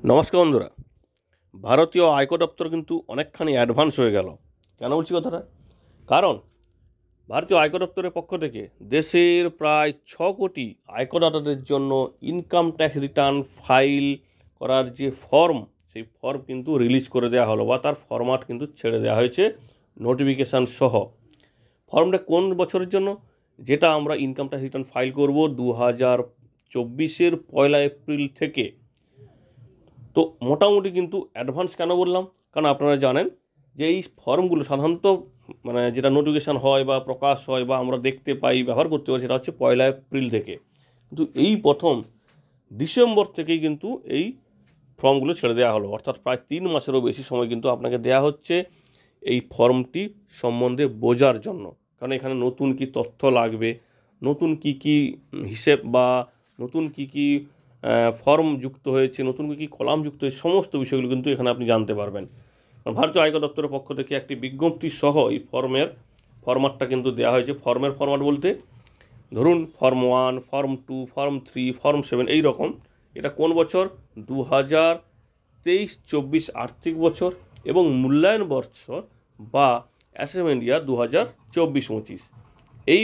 নমস্কার বন্ধুরা। ভারতীয় আয়কর দপ্তর কিন্তু অনেকখানি অ্যাডভান্স হয়ে গেল। কেন বলছি কথাটা? কারণ ভারতীয় আয়কর দপ্তরের পক্ষ থেকে দেশের প্রায় 6 কোটি আয়করদাতাদের জন্য ইনকাম ট্যাক্স রিটার্ন ফাইল করার যে ফর্ম, সেই ফর্ম কিন্তু রিলিজ করে দেওয়া হলো, বা তার ফরম্যাট কিন্তু ছেড়ে দেওয়া হয়েছে নোটিফিকেশান সহ। ফর্মটা কোন বছরের জন্য? যেটা আমরা ইনকাম ট্যাক্স রিটার্ন ফাইল করব 2024-এর 1 এপ্রিল থেকে। তো মোটামুটি কিন্তু অ্যাডভান্স কেন বললাম? কারণ আপনারা জানেন যে এই ফর্মগুলো সাধারণত যেটা নোটিফিকেশান হয় বা প্রকাশ হয় বা আমরা দেখতে পাই, ব্যবহার করতে পারি, সেটা হচ্ছে 1 এপ্রিল থেকে। কিন্তু এই প্রথম ডিসেম্বর থেকেই কিন্তু এই ফর্মগুলো ছেড়ে দেওয়া হলো, অর্থাৎ প্রায় 3 মাসেরও বেশি সময় কিন্তু আপনাকে দেওয়া হচ্ছে এই ফর্মটি সম্বন্ধে বোঝার জন্য। কারণ এখানে নতুন কি তথ্য লাগবে, নতুন কি হিসেব বা নতুন কি ফর্ম যুক্ত হয়েছে, নতুন কি কলাম যুক্ত হয়েছে, সমস্ত বিষয়গুলো কিন্তু এখানে আপনি জানতে পারবেন। ভারতীয় আয়কর দপ্তরের পক্ষ থেকে একটি বিজ্ঞপ্তি সহ এই ফর্মের ফরম্যাটটা কিন্তু দেওয়া হয়েছে। ফর্মের ফরম্যাট বলতে ধরুন ফর্ম 1, ফর্ম 2, ফর্ম 3, ফর্ম 7 এই রকম। এটা কোন বছর? 2023-24 আর্থিক বছর এবং মূল্যায়ন বছর বা অ্যাসেসমেন্ট ইয়ার 2024-25। এই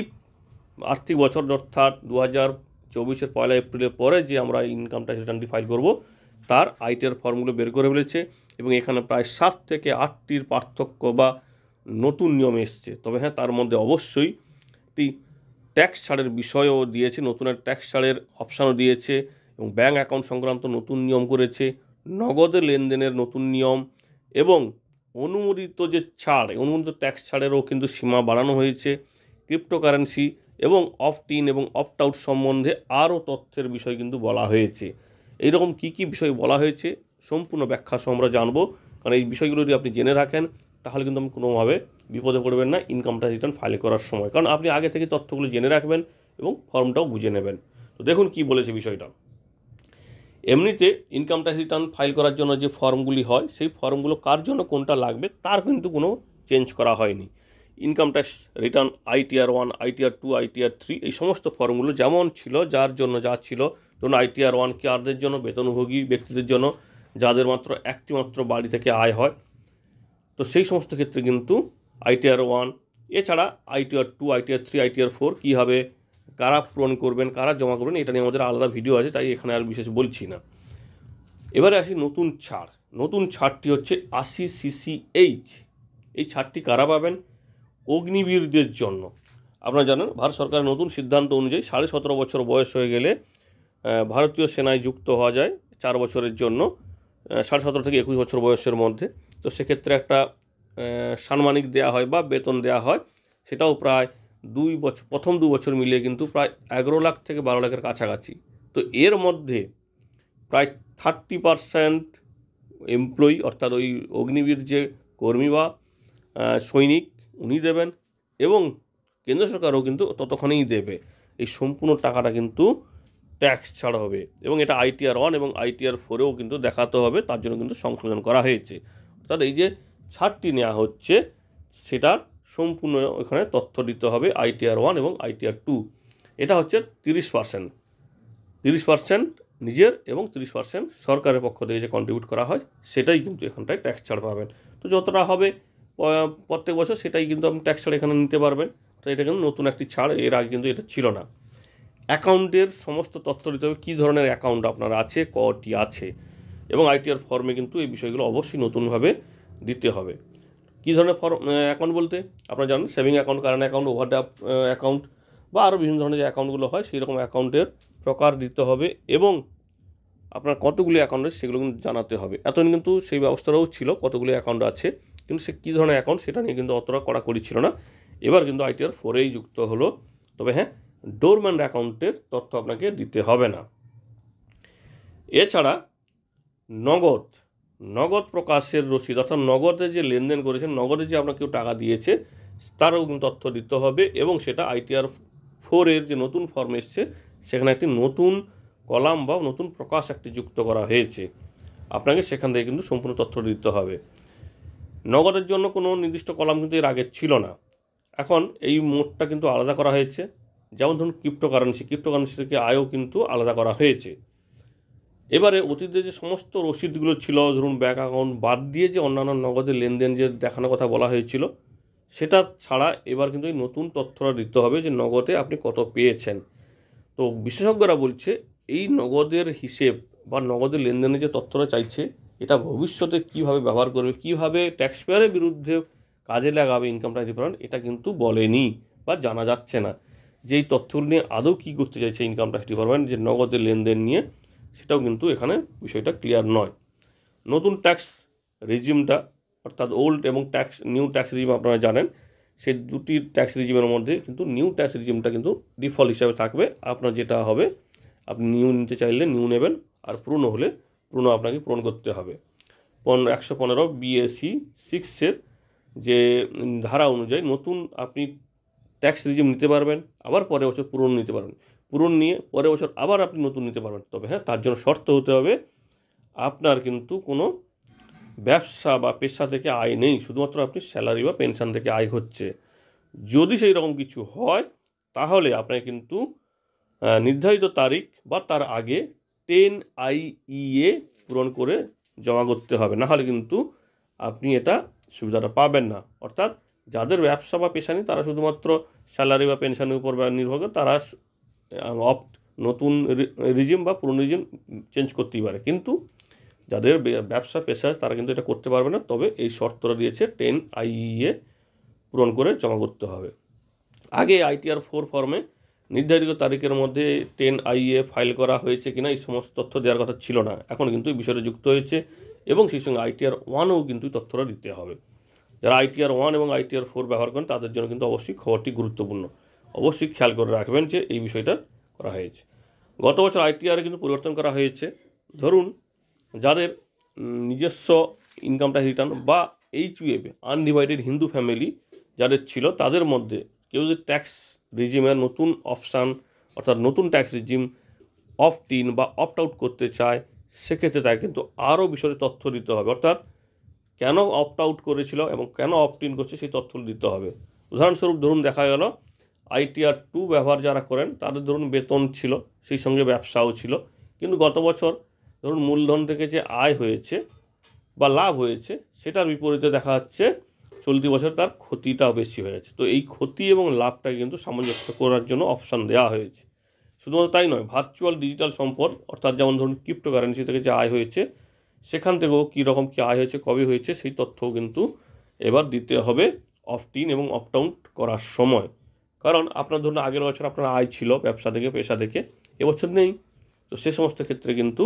আর্থিক বছর অর্থাৎ 2024-এর 1 এপ্রিলের পরে যে আমরা ইনকাম ট্যাক্স রিটার্নটি ফাইল করব, তার আইটিআর ফর্মগুলো বের করে ফেলেছে এবং এখানে প্রায় 7 থেকে 8টির পার্থক্য বা নতুন নিয়ম এসছে। তবে হ্যাঁ, তার মধ্যে অবশ্যই একটি ট্যাক্স ছাড়ের বিষয়ও দিয়েছে, নতুন একটা ট্যাক্স ছাড়ের অপশানও দিয়েছে এবং ব্যাঙ্ক অ্যাকাউন্ট সংক্রান্ত নতুন নিয়ম করেছে, নগদে লেনদেনের নতুন নিয়ম এবং অনুমোদিত যে ছাড়, অনুমোদিত ট্যাক্স ছাড়েরও কিন্তু সীমা বাড়ানো হয়েছে। ক্রিপ্টোকারেন্সি এবং অফট ইন এবং অফট আউট সম্বন্ধে আরও তথ্যের বিষয় কিন্তু বলা হয়েছে। এইরকম কী বিষয় বলা হয়েছে সম্পূর্ণ ব্যাখ্যা সহ আমরা জানবো। কারণ এই বিষয়গুলো যদি আপনি জেনে রাখেন, তাহলে কিন্তু আপনি কোনোভাবে বিপদে পড়বেন না ইনকাম ট্যাক্স রিটার্ন ফাইল করার সময়, কারণ আপনি আগে থেকে তথ্যগুলো জেনে রাখবেন এবং ফর্মটাও বুঝে নেবেন। তো দেখুন কি বলেছে বিষয়টা। এমনিতে ইনকাম ট্যাক্স রিটার্ন ফাইল করার জন্য যে ফর্মগুলি হয়, সেই ফর্মগুলো কার জন্য কোনটা লাগবে তার কিন্তু কোনো চেঞ্জ করা হয়নি। Income tax return ITR 1, ITR 2, ITR 3 এই সমস্ত ফর্মগুলো যেমন ছিল, যার জন্য যা ছিল, ধরুন ITR 1 কারদের জন্য, বেতনভোগী ব্যক্তিদের জন্য, যাদের মাত্র একটি মাত্র বাড়ি থেকে আয় হয়, তো সেই সমস্ত ক্ষেত্রে কিন্তু ITR 1, এছাড়া ITR 2, ITR 3, ITR 4 কীভাবে কারা পূরণ করবেন, কারা জমা করবেন, এটা নিয়ে আমাদের আলাদা ভিডিও আছে, তাই এখানে আর বিশেষ বলছি না। এবারে আসি নতুন ছাড়। নতুন ছাড়টি হচ্ছে 80CCH। এই ছাড়টি কারা পাবেন? অগ্নিবীরদের জন্য। আপনারা জানেন ভারত সরকারের নতুন সিদ্ধান্ত অনুযায়ী 17.5 বছর বয়স হয়ে গেলে ভারতীয় সেনায় যুক্ত হওয়া যায় 4 বছরের জন্য, 17.5 থেকে 21 বছর বয়সের মধ্যে। তো সেক্ষেত্রে একটা সাম্মানিক দেওয়া হয় বা বেতন দেওয়া হয়, সেটাও প্রায় 2 বছর, প্রথম 2 বছর মিলিয়ে কিন্তু প্রায় 11 লাখ থেকে 12 লাখের কাছাকাছি। তো এর মধ্যে প্রায় 30% এমপ্লয়ি, অর্থাৎ ওই অগ্নিবীর যে কর্মী বা সৈনিক, উনি দেবেন এবং কেন্দ্র সরকারও কিন্তু ততক্ষণেই দেবে। এই সম্পূর্ণ টাকাটা কিন্তু ট্যাক্স ছাড়া হবে এবং এটা ITR 1 এবং ITR 4-এও কিন্তু দেখাতে হবে, তার জন্য কিন্তু সংশোধন করা হয়েছে। অর্থাৎ এই যে ছাড়টি নেওয়া হচ্ছে, সেটার সম্পূর্ণ এখানে তথ্য দিতে হবে ITR 1 এবং ITR 2। এটা হচ্ছে 30% নিজের এবং 30% সরকারের পক্ষ থেকে যে কন্ট্রিবিউট করা হয়, সেটাই কিন্তু এখানটায় ট্যাক্স ছাড় পাবেন। তো যতটা হবে প্রত্যেক বছর, সেটাই কিন্তু আপনি ট্যাক্স ছাড় এখানে নিতে পারবেন। তো এটা কিন্তু নতুন একটি ছাড়, এর আগে কিন্তু এটা ছিল না। অ্যাকাউন্টের সমস্ত তথ্য দিতে হবে, কী ধরনের অ্যাকাউন্ট আপনার আছে, কটি আছে, এবং ITR ফর্মে কিন্তু এই বিষয়গুলো অবশ্যই নতুনভাবে দিতে হবে। কী ধরনের অ্যাকাউন্ট বলতে আপনারা জানেন, saving account, current account, overdraft account বা আরও বিভিন্ন ধরনের যে অ্যাকাউন্টগুলো হয়, সেই রকম অ্যাকাউন্টের প্রকার দিতে হবে এবং আপনার কতগুলি অ্যাকাউন্ট আছে সেগুলো কিন্তু জানাতে হবে। এতদিন কিন্তু সেই ব্যবস্থাটাও ছিল, কতগুলি অ্যাকাউন্ট আছে, কিন্তু সে কী ধরনের অ্যাকাউন্ট সেটা নিয়ে কিন্তু অতটা কড়াকড়ি ছিল না। এবার কিন্তু ITR 4-এই যুক্ত হলো। তবে হ্যাঁ, ডোরম্যান্ট অ্যাকাউন্টের তথ্য আপনাকে দিতে হবে না। এছাড়া নগদ প্রকাশের রসিদ, অর্থাৎ নগদে যে লেনদেন করেছেন, নগদে যে আপনাকে কেউ টাকা দিয়েছে, তারও কিন্তু তথ্য দিতে হবে এবং সেটা ITR 4-এর যে নতুন ফর্ম এসছে, সেখানে একটি নতুন কলাম বা নতুন প্রকাশ একটি যুক্ত করা হয়েছে। আপনাকে সেখান থেকে কিন্তু সম্পূর্ণ তথ্য দিতে হবে। নগদের জন্য কোনো নির্দিষ্ট কলাম কিন্তু এর আগে ছিল না, এখন এই মোডটা কিন্তু আলাদা করা হয়েছে। যেমন ধরুন ক্রিপ্টোকারেন্সি থেকে আয়ও কিন্তু আলাদা করা হয়েছে। এবারে অতীতে যে সমস্ত রসিদগুলো ছিল, ধরুন ব্যাঙ্ক অ্যাকাউন্ট বাদ দিয়ে যে অন্যান্য নগদের লেনদেন যে দেখানোর কথা বলা হয়েছিল, সেটা ছাড়া এবার কিন্তু এই নতুন তথ্যটা দিতে হবে যে নগদে আপনি কত পেয়েছেন। তো বিশেষজ্ঞরা বলছে এই নগদের হিসেব বা নগদের লেনদেনের যে তথ্যটা চাইছে, এটা ভবিষ্যতে কীভাবে ব্যবহার করবে, কীভাবে ট্যাক্স পেয়ারের বিরুদ্ধে কাজে লাগাবে ইনকাম ট্যাক্স ডিপার্টমেন্ট, এটা কিন্তু বলেনি বা জানা যাচ্ছে না যে এই তথ্যগুলো নিয়ে আদৌ কী করতে চাইছে ইনকাম ট্যাক্স ডিপার্টমেন্ট যে নগদের লেনদেন নিয়ে, সেটাও কিন্তু এখানে বিষয়টা ক্লিয়ার নয়। নতুন ট্যাক্স রিজিমটা, অর্থাৎ ওল্ড এবং নিউ ট্যাক্স রিজিম আপনারা জানেন, সেই দুটি ট্যাক্স রিজিমের মধ্যে কিন্তু নিউ ট্যাক্স রিজিমটা কিন্তু ডিফল্ট হিসাবে থাকবে। আপনার যেটা হবে, আপনি নিউ নিতে চাইলে নিউ নেবেন, আর পুরনো হলে পুরনো আপনাকে পূরণ করতে হবে। 115 BAC 6-এর যে ধারা অনুযায়ী নতুন আপনি ট্যাক্স রিজিম নিতে পারবেন, আবার পরের বছর পুরনো নিতে পারবেন, পুরনো নিয়ে পরের বছর আবার আপনি নতুন নিতে পারবেন। তবে হ্যাঁ, তার জন্য শর্ত হতে হবে আপনার কিন্তু কোনো ব্যবসা বা পেশা থেকে আয় নেই, শুধুমাত্র আপনি স্যালারি বা পেনশন থেকে আয় হচ্ছে। যদি সেই রকম কিছু হয় তাহলে আপনাকে কিন্তু নির্ধারিত তারিখ বা তার আগে 10IEA পূরণ করে জমা করতে হবে, না হলে কিন্তু আপনি এটা সুবিধাটা পাবেন না। অর্থাৎ যাদের ব্যবসা বা পেশা নেই তারা শুধুমাত্র স্যালারি বা পেনশনের উপর নির্ভর করে, তারা নতুন রিজিম বা পুরনো রিজিম চেঞ্জ করতেই পারে, কিন্তু যাদের ব্যবসা পেশা তারা কিন্তু এটা করতে পারবে না। তবে এই শর্তটা দিয়েছে 10IEA পূরণ করে জমা করতে হবে। আগে ITR 4 ফর্মে নির্ধারিত তারিখের মধ্যে 10IEA ফাইল করা হয়েছে কিনা এই সমস্ত তথ্য দেওয়ার কথা ছিল না, এখন কিন্তু এই বিষয়টা যুক্ত হয়েছে এবং সেই সঙ্গে ITR 1-ও কিন্তু তথ্যটা দিতে হবে। যারা ITR 1 এবং ITR 4 ব্যবহার করেন তাদের জন্য কিন্তু অবশ্যই খবরটি গুরুত্বপূর্ণ, অবশ্যই খেয়াল করে রাখবেন যে এই বিষয়টা করা হয়েছে। গত বছর ITR কিন্তু পরিবর্তন করা হয়েছে। ধরুন যাদের নিজস্ব ইনকাম ট্যাক্স রিটার্ন বা HUF আনডিভাইডেড হিন্দু ফ্যামিলি যাদের ছিল, তাদের মধ্যে কেউ যদি ট্যাক্স রিজিমের নতুন অপশান অর্থাৎ নতুন ট্যাক্স রিজিম অপ্ট ইন বা অপ্ট আউট করতে চায়, সেক্ষেত্রে তাকে কিন্তু আরও বিষয়ে তথ্য দিতে হবে। অর্থাৎ কেন অপ্ট আউট করেছিল এবং কেন অপ্ট ইন করছে সেই তথ্য দিতে হবে। উদাহরণস্বরূপ ধরুন দেখা গেল ITR 2 ব্যবহার যারা করেন তাদের ধরুন বেতন ছিল, সেই সঙ্গে ব্যবসাও ছিল, কিন্তু গত বছর ধরুন মূলধন থেকে যে আয় হয়েছে বা লাভ হয়েছে সেটার বিপরীতে দেখা যাচ্ছে চলতি বছর তার ক্ষতিটাও বেশি হয়েছে। তো এই ক্ষতি এবং লাভটাকে কিন্তু সামঞ্জস্য করার জন্য অপশান দেওয়া হয়েছে। শুধুমাত্র তাই নয়, ভার্চুয়াল ডিজিটাল সম্পদ অর্থাৎ যেমন ধরুন ক্রিপ্টোকারেন্সি থেকে যে আয় হয়েছে, সেখান থেকেও কী রকম কী আয় হয়েছে, কবে হয়েছে, সেই তথ্যও কিন্তু এবার দিতে হবে অপ্ট ইন এবং অপ্ট আউট করার সময়। কারণ আপনার ধরুন আগের বছর আপনার আয় ছিল ব্যবসা থেকে পেশা থেকে, এবছর নেই, তো সে সমস্ত ক্ষেত্রে কিন্তু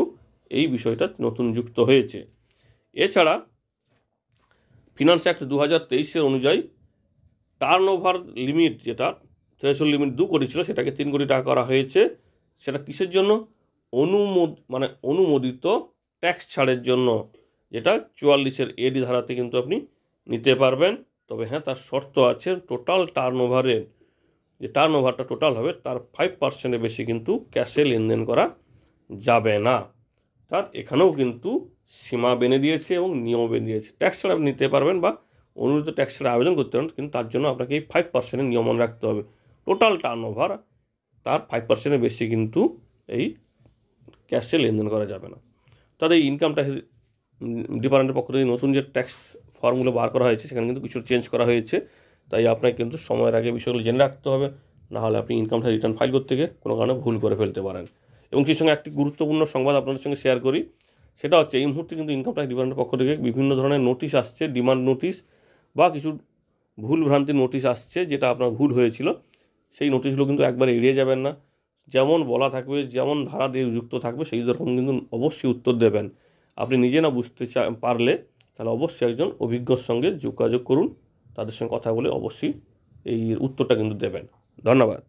এই বিষয়টা নতুন যুক্ত হয়েছে। এছাড়া ফিনান্স অ্যাক্ট 2023-এর অনুযায়ী টার্নওভার লিমিট, যেটা থ্রেশহোল্ড লিমিট 2 কোটি ছিল, সেটাকে 3 কোটি টাকা করা হয়েছে। সেটা কিসের জন্য? অনুমোদিত ট্যাক্স ছাড়ের জন্য, যেটা 44-এর AD ধারাতে কিন্তু আপনি নিতে পারবেন। তবে হ্যাঁ, তার শর্ত আছে, টোটাল টার্নওভারের যে টার্নওভারটা টোটাল হবে তার 5%-এর বেশি কিন্তু ক্যাশে লেনদেন করা যাবে না। তার এখানেও কিন্তু সীমা বেঁধে দিয়েছে এবং নিয়ম বেঁধে দিয়েছে। ট্যাক্স ছাড়া আপনি নিতে পারবেন বা অনুমোদিত ট্যাক্স ছাড়া আবেদন করতে পারেন, কিন্তু তার জন্য আপনাকে এই 5%-এর নিয়ম মনে রাখতে হবে। টোটাল টার্নওভার তার 5%-এর বেশি কিন্তু এই ক্যাশে লেনদেন করা যাবে না। তাদের এই ইনকাম ট্যাক্স ডিপার্টমেন্টের পক্ষ থেকে নতুন যে ট্যাক্স ফর্মগুলো বার করা হয়েছে সেখানে কিন্তু কিছু চেঞ্জ করা হয়েছে, তাই আপনাকে কিন্তু সময়ের আগে বিষয়গুলো জেনে রাখতে হবে, নাহলে আপনি ইনকাম ট্যাক্স রিটার্ন ফাইল করতে গিয়ে কোনো কারণে ভুল করে ফেলতে পারেন। এবং সেই সঙ্গে একটি গুরুত্বপূর্ণ সংবাদ আপনাদের সঙ্গে শেয়ার করি, সেটা হচ্ছে এই মুহূর্তে কিন্তু ইনকাম ট্যাক্স ডিপার্টমেন্টের পক্ষ থেকে বিভিন্ন ধরনের নোটিশ আসছে, ডিমান্ড নোটিশ বা কিছু ভুল ভ্রান্তির নোটিশ আসছে, যেটা আপনার ভুল হয়েছিল সেই নোটিশগুলো কিন্তু একবার এড়িয়ে যাবেন না। যেমন বলা থাকবে, যেমন ধারা দিয়ে যুক্ত থাকবে সেই রকম কিন্তু অবশ্যই উত্তর দেবেন। আপনি নিজে না বুঝতে পারলে তাহলে অবশ্যই একজন অভিজ্ঞর সঙ্গে যোগাযোগ করুন, তাদের সঙ্গে কথা বলে অবশ্যই এই উত্তরটা কিন্তু দেবেন। ধন্যবাদ।